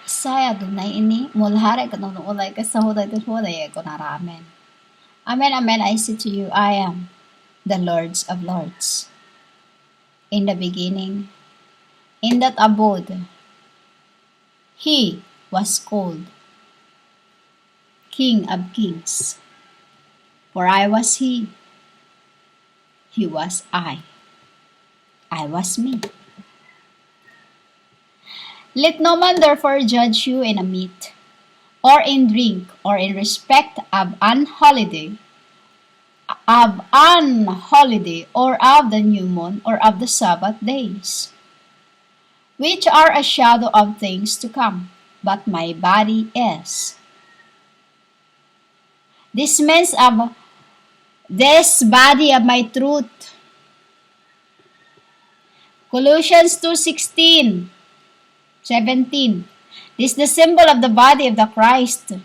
Saya Adonai ini mulhare kanunulay kasahuday tuhuday ko naramen. Amen, amen, I say to you, I am the Lords of Lords. In the beginning, in that abode, He was called King of Kings. For I was He was I was me. Let no man therefore judge you in a meat, or in drink, or in respect of an holiday, or of the new moon, or of the Sabbath days, which are a shadow of things to come, but my body is. This means of this body of my truth. Colossians 2:16, 17. This is the symbol of the body of the Christ.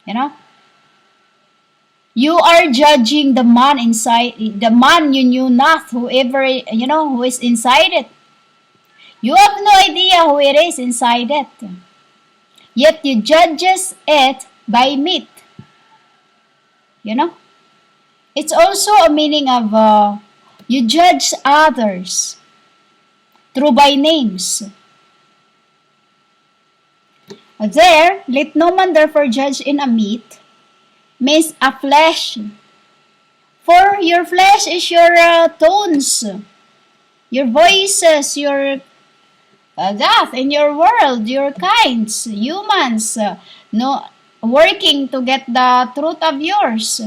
You know? You are judging the man inside, the man you knew not, whoever, who is inside it. You have no idea who it is inside it. Yet you judges it by meat. It's also a meaning of you judge others through by names. There, let no man therefore judge in a meat, means a flesh. For your flesh is your tones, your voices, your that in your world, your kinds, humans, working to get the truth of yours.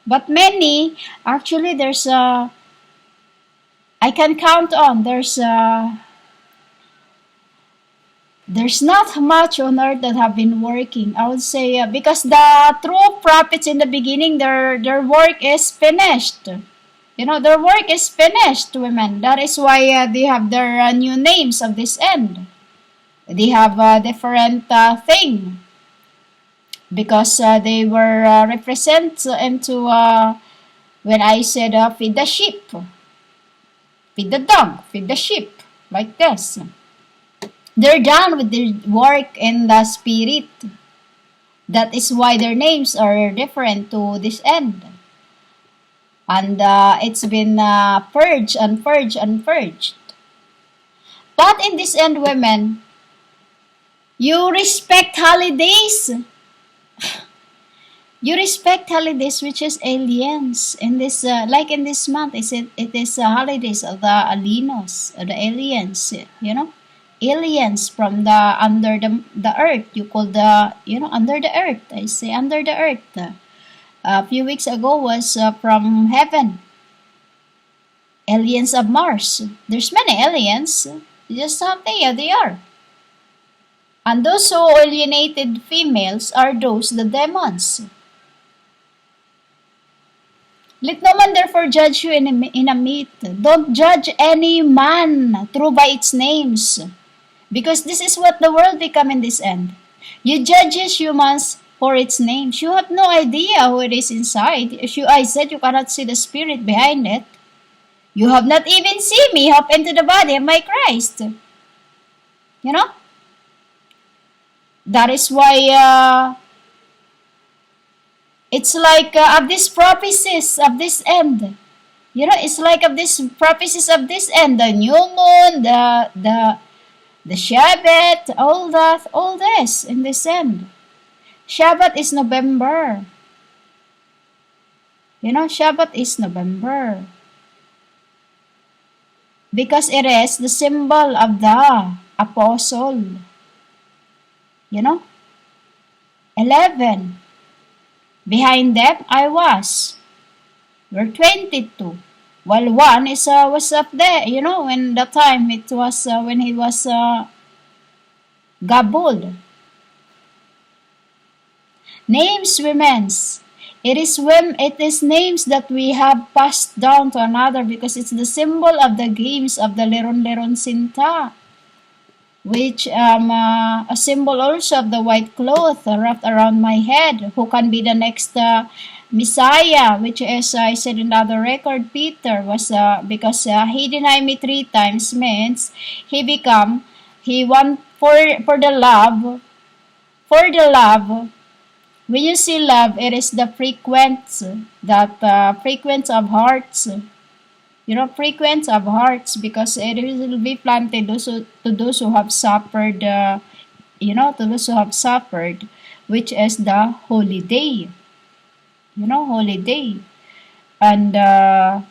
But many, actually, I can count on, there's not much on earth that have been working. I would say because the true prophets in the beginning, their work is finished. Their work is finished, women. That is why they have their new names of this end. They have a different thing. Because they were represent into, when I said feed the sheep, feed the dog, feed the sheep, like this. They're done with their work in the spirit. That is why their names are different to this end. And it's been purged and purged and purged. But in this end, women, you respect holidays. You respect holidays, which is aliens. In this, like in this month, it is holidays of the aliens, the aliens. Aliens from the under the earth. You call the under the earth. I say under the earth. A few weeks ago was from heaven. Aliens of Mars. There's many aliens. Just they are. And those who alienated females are those the demons. Let no man therefore judge you in a meat. Don't judge any man through by its names. Because this is what the world become in this end. You judges humans for its names. You have no idea who it is inside. I said you cannot see the spirit behind it. You have not even seen me hop into the body of my Christ. That is why it's like of these prophecies of this end. It's like of these prophecies of this end. The new moon, the Shabbat, all this in this end. Shabbat is November. Shabbat is November. Because it is the symbol of the apostle. 11. Behind them I was. We're 22. While one is was up there, when the time it was when he was gabbled. Names, women's. It is names that we have passed down to another because it's the symbol of the games of the Leron Sinta, which a symbol also of the white cloth wrapped around my head, who can be the next Messiah, which is, I said in the other record, Peter was, because he denied me 3 times, means he become He want for the love, for the love. When you see love, it is the frequency, that frequency of hearts. You know, frequency of hearts, because it will be planted to those who have suffered, to those who have suffered, which is the holy day. You know, holy day. And that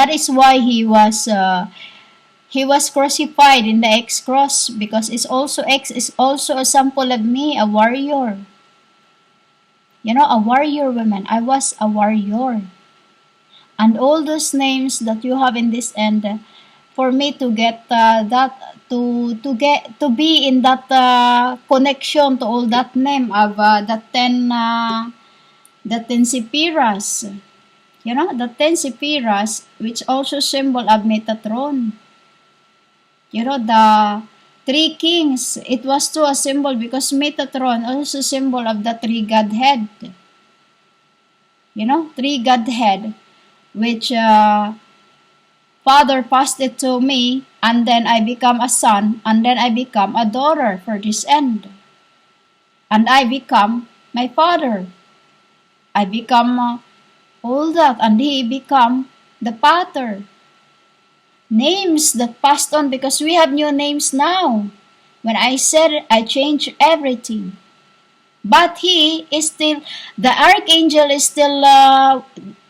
is why he was crucified in the X cross, because X is also a sample of me, a warrior. You know, a warrior woman. I was a warrior. And all those names that you have in this end, for me to get that, to be in that connection to all that name of the 10 sepiras. You know, the 10 sepiras, which also symbol of Metatron. You know, the three kings, it was too a symbol, because Metatron also symbol of the three Godhead. You know, three Godhead, which Father passed it to me, and then I become a son, and then I become a daughter for this end. And I become my father. I become all that, and he become the pater. Names that passed on, because we have new names now. When I said I changed everything. But he is still, the archangel is still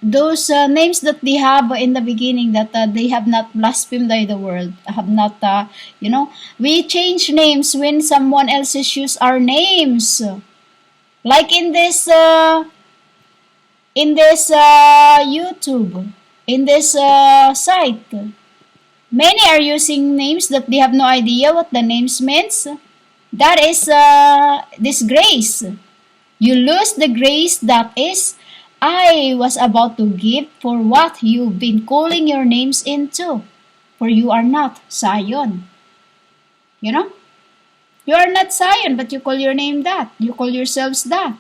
those names that they have in the beginning, that they have not blasphemed by the world, have not, we change names when someone else use our names. Like in this YouTube, in this site, many are using names that they have no idea what the names means. That is disgrace. You lose the grace that is, I was about to give for what you've been calling your names into. For you are not Zion. You know? You are not Zion, but you call your name that. You call yourselves that.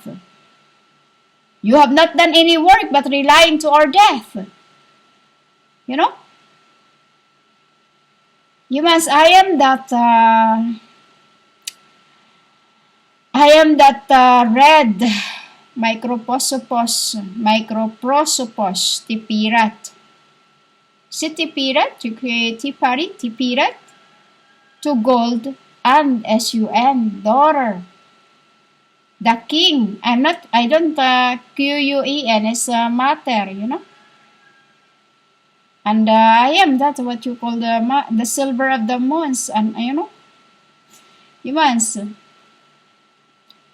You have not done any work but relying to our death. You know? Humans, I am that red microprosopos tipirat. Si tipirat, you create tipirat, to gold, and sun, daughter. The king, I don't, quen is matter, you know. And I am that what you call the silver of the moons, and you know, humans.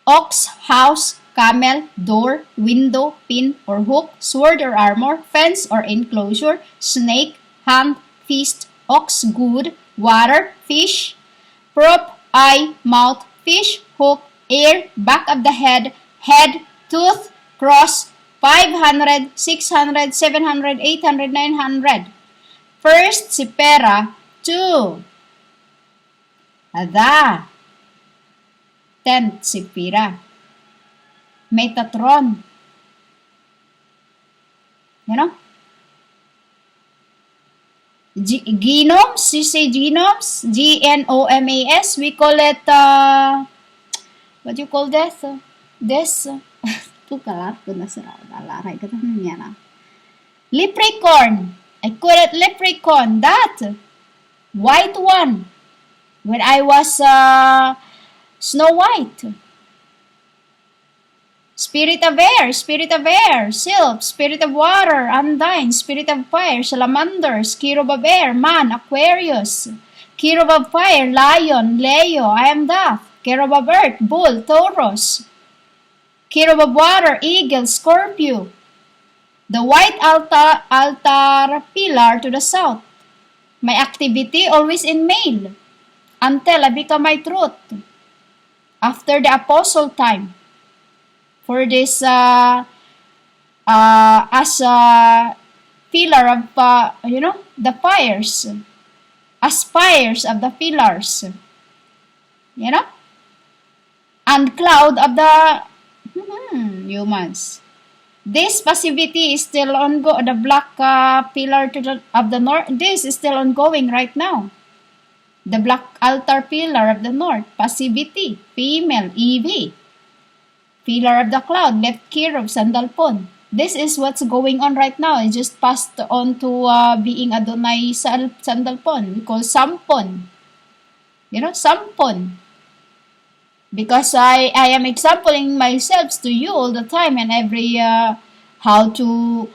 Ox, house, camel, door, window, pin or hook, sword or armor, fence or enclosure, snake, hand, feast, ox, good, water, fish, prop, eye, mouth, fish, hook, ear, back of the head, tooth, cross, 500, 600, 700, 800, 900. First, sepera, 2. The 10th sepira. Metatron. You know? Genomes, you say genomes, Gnomas, we call it, what do you call this? Leprechaun. I call it leprechaun. That white one. When I was Snow White. Spirit of air, sylph, spirit of water, undine, spirit of fire, salamanders, cherub of air, man, Aquarius, cherub of fire, lion, Leo, I am that, cherub of earth, bull, Taurus, cherub of water, eagle, Scorpio, the white altar pillar to the south. My activity always in male, until I become my truth. After the apostle time, for this as a pillar of the fires, as fires of the pillars, and cloud of the humans. This passivity is still the black pillar of the north. This is still ongoing right now. The black altar pillar of the north, passivity, female, Evie. Pillar of the cloud, left cherub, sandalpon. This is what's going on right now. It just passed on to being Adonai sandalpon. We call sampon. Sampon. Because I am exampling myself to you all the time and every how to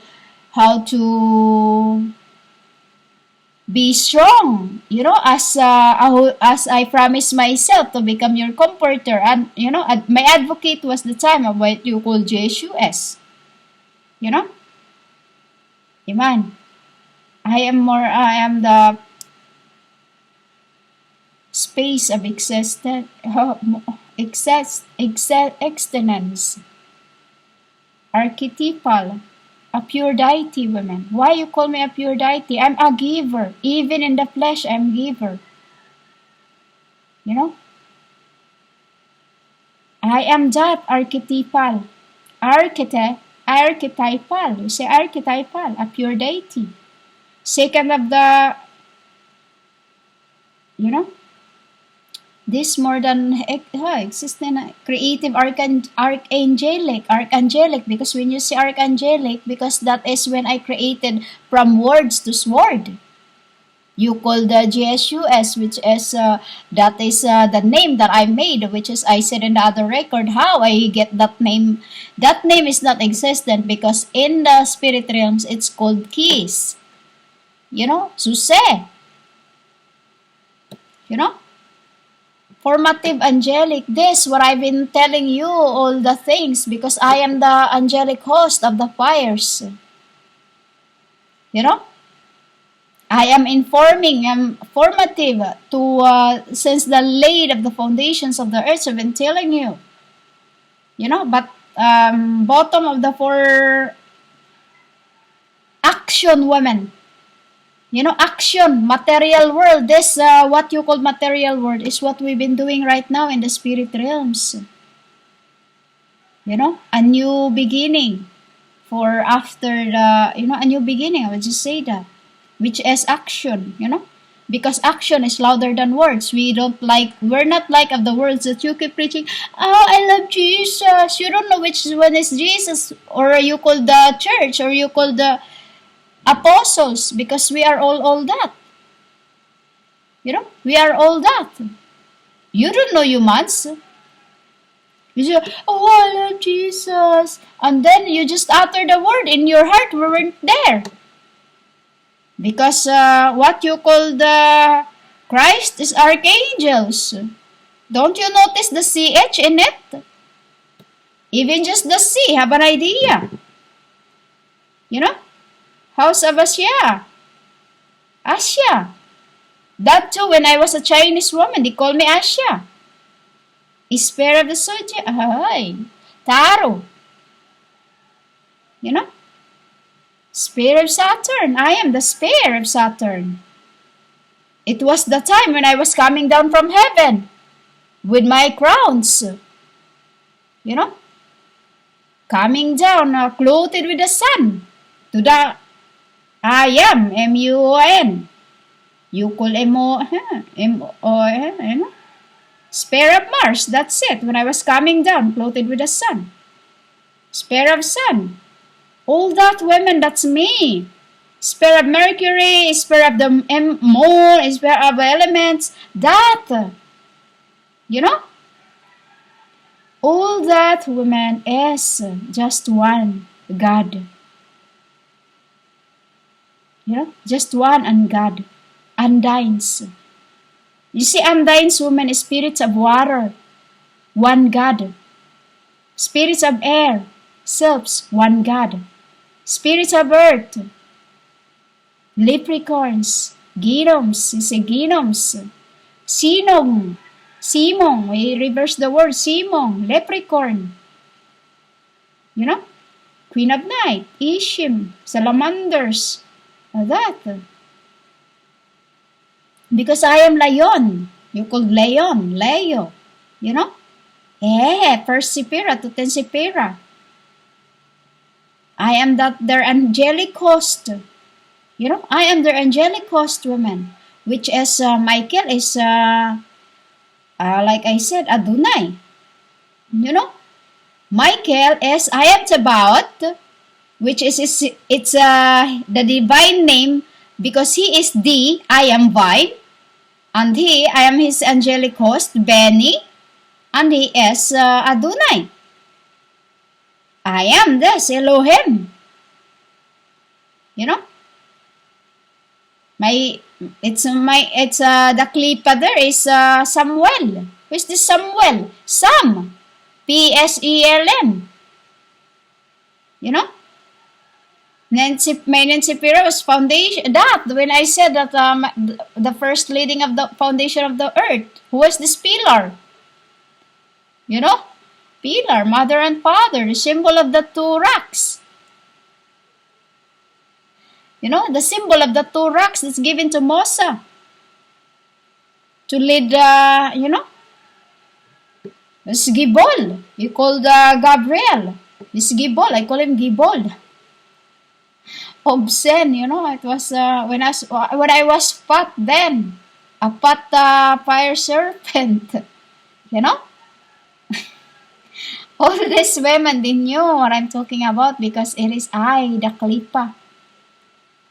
be strong, as I promised myself to become your comforter. And my advocate was the time of what you call JSUS. Amen. I am the space of externance, archetypal, a pure deity, women. Why you call me a pure deity? I'm a giver. Even in the flesh, I'm giver. I am that archetypal. Archetypal. You say archetypal, a pure deity. Second of the, this more than existent, creative archangelic, because when you say archangelic, because that is when I created from words to sword. You call the GSUS, which is that is the name that I made, which is I said in the other record. How I get that name? That name is not existent because in the spirit realms it's called keys. Suse. Formative angelic. This what I've been telling you all the things because I am the angelic host of the fires. I am informing, I'm formative to since the laid of the foundations of the earth. I've been telling you. But bottom of the four action women. Action, material world. This, what you call material world, is what we've been doing right now in the spirit realms. A new beginning for after the, a new beginning, I would just say that, which is action, because action is louder than words. We're not like of the words that you keep preaching, I love Jesus. You don't know which one is Jesus, or you call the church, or you call the apostles, because we are all that. We are all that. You don't know humans. You say, I love Jesus. And then you just utter the word in your heart. We weren't there. Because what you call the Christ is archangels. Don't you notice the CH in it? Even just the C, have an idea. House of Asia. Asia. That too, when I was a Chinese woman, they called me Asia. Spare of the Zodiac. Taro. Spare of Saturn. I am the spare of Saturn. It was the time when I was coming down from heaven with my crowns. Coming down, clothed with the sun. To the I am, M-U-O-N. You call M-O-N. Spare of Mars, that's it. When I was coming down, clothed with the sun. Spare of sun. All that women, that's me. Spare of Mercury, spare of the moon, spare of elements. That. All that women is just one God. Just one and God. Undines. You see, undines women is spirits of water. One God. Spirits of air. Selves. One God. Spirits of earth. Leprechauns. Genomes. You say genomes. Sinong. Simong. We reverse the word. Simong. Leprechaun. Queen of Night. Ishim. Salamanders. That. Because I am Lion. You call Leon. Leo. Persipera to Tensipera. I am their angelic host. I am their angelic host, women. which is Michael is like I said, Adonai. You know, Michael is I am Tabaot, which is it's the divine name because he is the I am vine, and I am his angelic host Benny, and he is Adonai. I am this Elohim. You know, it's the Qlippah there is Samuel. Who is this Samuel? Sam, P-S-E-L-M. You know, Nancy Piero's foundation. That when I said that the first leading of the foundation of the earth, who is this pillar? You know, pillar, mother and father, the symbol of the two rocks. You know, the symbol of the two rocks that's given to Moses to lead, you know, it's Gibol. You called Gabriel. It's Gibol. I call him Gibol. Obscene, you know, it was when I was fat then, a fat fire serpent, you know. All these women, they knew what I'm talking about because it is I, the Qlippah,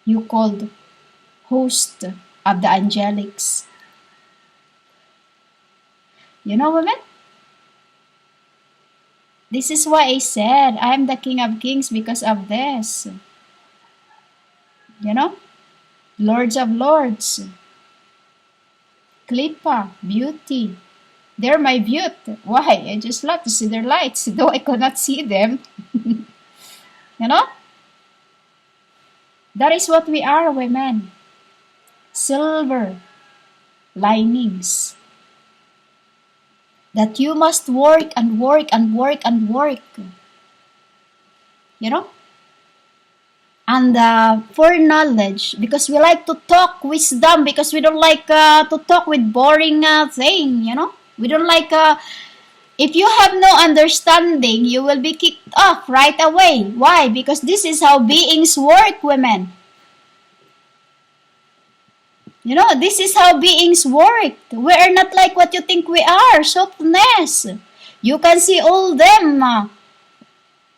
you called host of the Angelics. You know, women? This is why I said I am the King of Kings because of this. You know? Lords of Lords. Qlippah, beauty. They're my beauty. Why? I just love to see their lights, though I could not see them. You know? That is what we are, women. Silver linings. That you must work and work and work and work. You know? And for knowledge, because we like to talk wisdom, because we don't like to talk with boring thing, you know? We don't like, if you have no understanding, you will be kicked off right away. Why? Because this is how beings work, women. You know, this is how beings work. We are not like what you think we are, softness. You can see all them,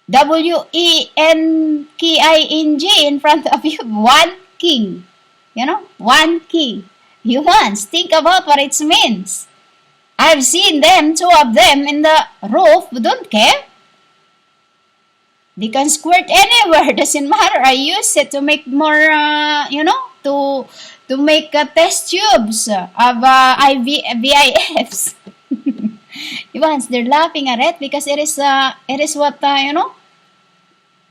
W-E-N-K-I-N-G in front of you. One king. You know, one king. Humans, think about what it means. I've seen them, two of them in the roof, don't care. They can squirt anywhere, doesn't matter. I use it to make more, you know, to make test tubes of VIFs. Humans, they're laughing at it because it is what, you know,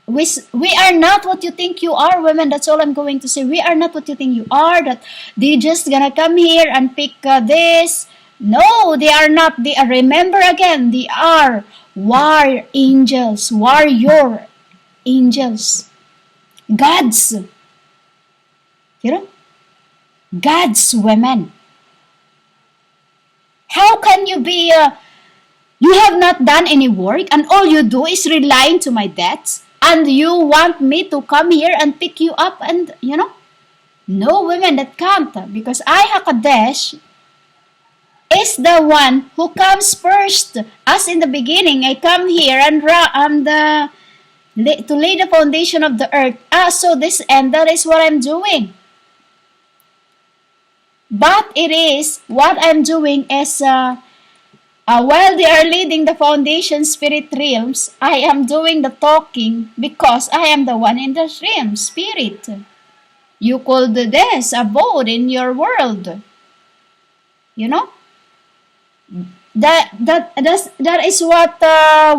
we are not what you think you are, women. That's all I'm going to say. We are not what you think you are, that they just gonna come here and pick this. No, they are not. They are, remember again, they are warrior angels, warrior angels. Gods. You know? God's women. How can you be, you have not done any work and all you do is relying to my debts and you want me to come here and pick you up and, you know? No, women, that can't, because I, Hakadesh, is the one who comes first. As in the beginning, I come here and to lay the foundation of the earth. So this, and that is what I'm doing. But it is, what I'm doing is, while they are leading the foundation spirit realms, I am doing the talking because I am the one in the realm, spirit. You call this abode in your world. You know? That is what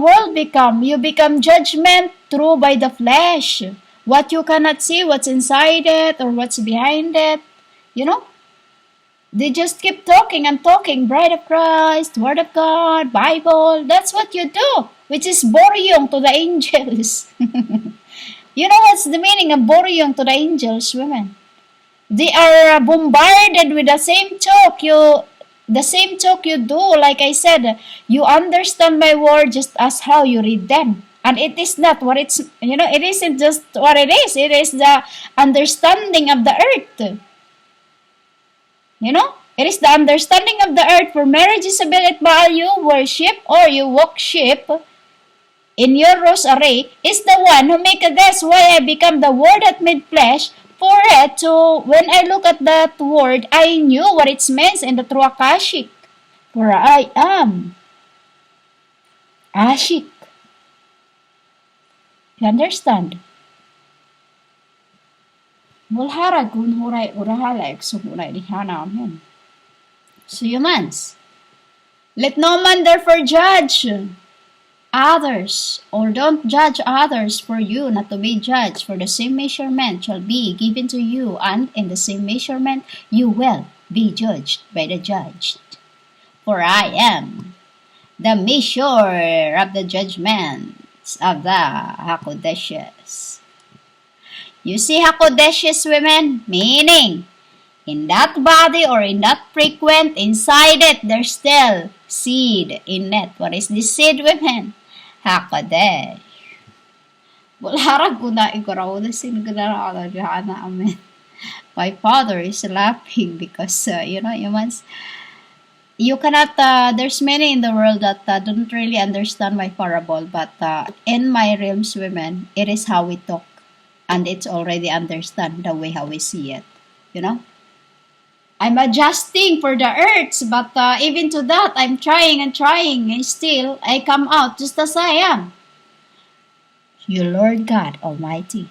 world become. You become judgment through by the flesh. What you cannot see, what's inside it or what's behind it. You know? They just keep talking and talking. Bride of Christ, Word of God, Bible. That's what you do. Which is boryong to the angels. You know what's the meaning of boryong to the angels, women? They are bombarded with the same talk you do. Like I said, you understand my word just as how you read them. And it is not what it's, you know, it isn't just what it is. It is the understanding of the earth. You know? It is the understanding of the earth for marriage is a bit while you worship or you worship in your rosary is the one who make a guess why I become the word that made flesh for it to when I look at that word I knew what it means in the true Akashic. For I am Ashik. You understand? Mulharag kun huray urahalay sumuray dihana amen. So humans, let no man therefore judge others, or don't judge others for you not to be judged, for the same measurement shall be given to you, and in the same measurement you will be judged by the judged. For I am the measure of the judgments of the Hakodeshes. You see Hakodeshes women, meaning in that body or in that frequent, inside it, there's still seed in it. What is this seed, women? Hakodesh. Bularag ko na ikaraw na sinagana amen. My father is laughing because, humans, you cannot, there's many in the world that don't really understand my parable, but in my realms, women, it is how we talk. And it's already understand the way how we see it. You know? I'm adjusting for the earths, but even to that, I'm trying and trying, and still, I come out just as I am. You Lord God Almighty.